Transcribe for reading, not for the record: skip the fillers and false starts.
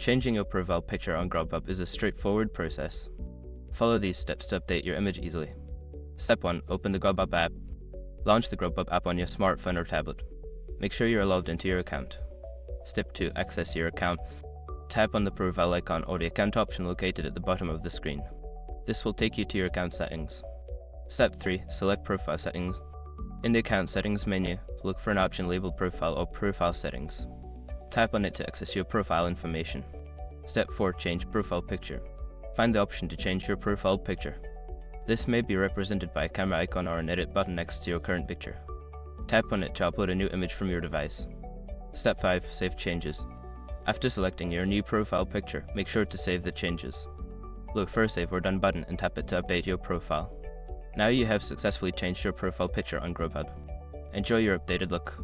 Changing your profile picture on Grubhub is a straightforward process. Follow these steps to update your image easily. Step 1. Open the Grubhub app. Launch the Grubhub app on your smartphone or tablet. Make sure you are logged into your account. Step 2. Access your account. Tap on the profile icon or the account option located at the bottom of the screen. This will take you to your account settings. Step 3. Select Profile Settings. In the Account Settings menu, look for an option labeled Profile or Profile Settings. Tap on it to access your profile information. Step 4. Change Profile Picture. Find the option to change your profile picture. This may be represented by a camera icon or an edit button next to your current picture. Tap on it to upload a new image from your device. Step 5. Save changes. After selecting your new profile picture, make sure to save the changes. Look for a Save or Done button and tap it to update your profile. Now you have successfully changed your profile picture on Grubhub. Enjoy your updated look.